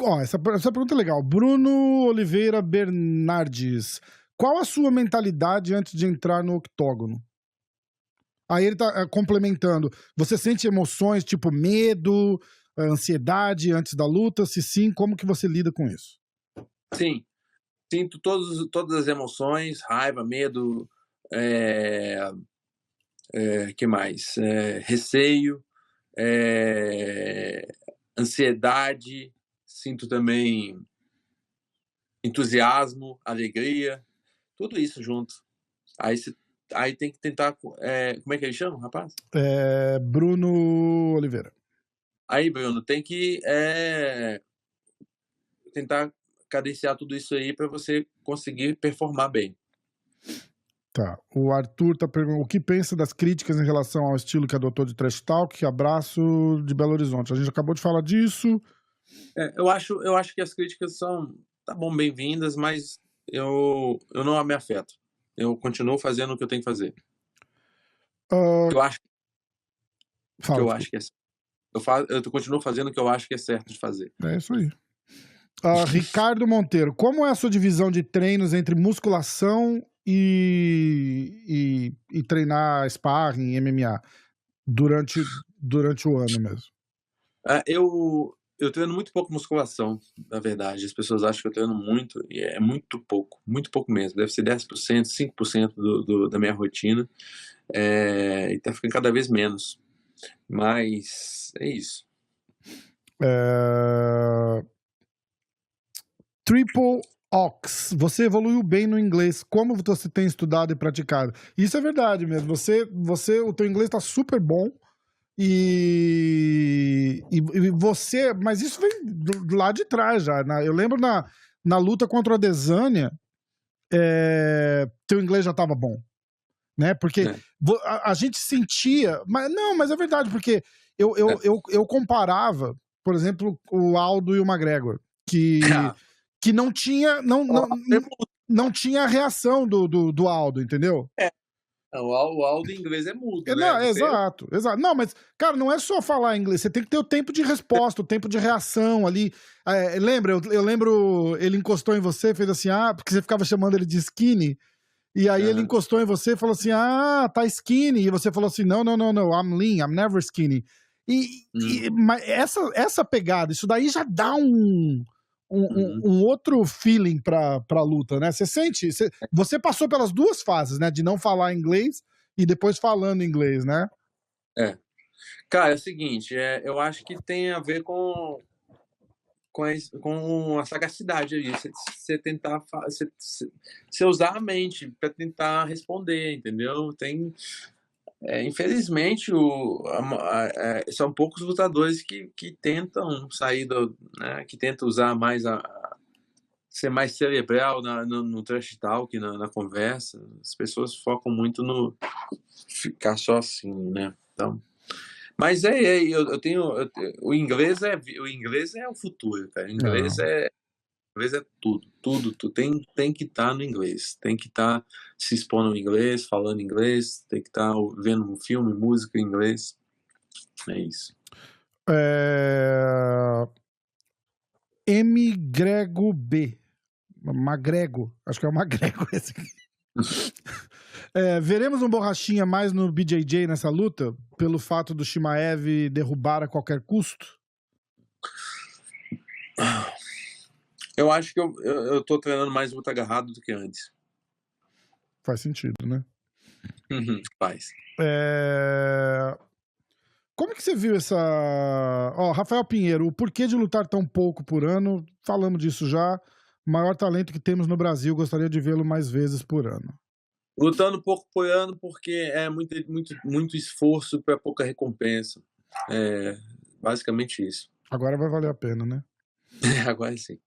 Ó, essa pergunta é legal. Bruno Oliveira Bernardes. Qual a sua mentalidade antes de entrar no octógono? Aí ele tá complementando. Você sente emoções tipo medo, ansiedade antes da luta? Se sim, como que você lida com isso? Sim, sinto todas as emoções, raiva, medo, que mais? Receio, ansiedade, sinto também entusiasmo, alegria, tudo isso junto. Aí tem que tentar, como é que ele chama, rapaz? Bruno Oliveira. Aí, Bruno, tem que tentar cadenciar tudo isso aí para você conseguir performar bem. Tá. O Arthur tá perguntando o que pensa das críticas em relação ao estilo que adotou de Trash Talk. Abraço de Belo Horizonte. A gente acabou de falar disso. Eu acho que as críticas são, tá bom, bem-vindas, mas eu não me afeto. Eu continuo fazendo o que eu tenho que fazer. Uh, Que eu acho Fala, que é eu continuo fazendo o que eu acho que é certo de fazer. É isso aí. Ricardo Monteiro, como é a sua divisão de treinos entre musculação e treinar sparring, MMA durante o ano mesmo? Eu treino muito pouco musculação, na verdade. As pessoas acham que eu treino muito, e é muito pouco mesmo. Deve ser 10%, 5% da minha rotina, e tá ficando cada vez menos. Mas é isso. Triple Ox, você evoluiu bem no inglês. Como você tem estudado e praticado? Isso é verdade mesmo. O teu inglês tá super bom. E você, mas isso vem lá de trás já. Eu lembro na luta contra a Adesanya, teu inglês já estava bom, né? Porque a gente sentia, mas é verdade, porque eu comparava, por exemplo, o Aldo e o McGregor, que não tinha não tinha a reação do Aldo, entendeu? O Aldo em inglês é mudo, né? Não, exato. Não, mas, cara, não é só falar inglês, você tem que ter o tempo de resposta, o tempo de reação ali. Lembra, eu lembro, ele encostou em você, fez assim, porque você ficava chamando ele de skinny, e aí ele encostou em você e falou assim, tá skinny, e você falou assim, não, I'm lean, I'm never skinny. Mas essa pegada, isso daí já dá um outro feeling pra luta, né? Você sente, você passou pelas duas fases, né? De não falar inglês e depois falando inglês, né? Cara, é o seguinte, eu acho que tem a ver com a sagacidade ali, você tentar você usar a mente para tentar responder, entendeu? Infelizmente são poucos lutadores que tentam sair né, que tentam usar mais ser mais cerebral no trash talk, na conversa. As pessoas focam muito no ficar só assim, né? Então, mas o inglês é o futuro, cara. O inglês é tudo. Tu tem que estar no inglês, tem que estar se expondo no inglês, falando inglês, tem que estar vendo um filme, música em inglês. É isso. M. Grego B. Magrego, acho que é o Magrego esse aqui. Veremos um Borrachinha mais no BJJ nessa luta, pelo fato do Shimaev derrubar a qualquer custo? Eu acho que eu tô treinando mais luta agarrado do que antes. Faz sentido, né? Faz. Como que você viu essa... Rafael Pinheiro, o porquê de lutar tão pouco por ano? Falamos disso já. Maior talento que temos no Brasil, gostaria de vê-lo mais vezes por ano. Lutando pouco por ano porque é muito esforço para pouca recompensa. Basicamente isso. Agora vai valer a pena, né? Agora sim.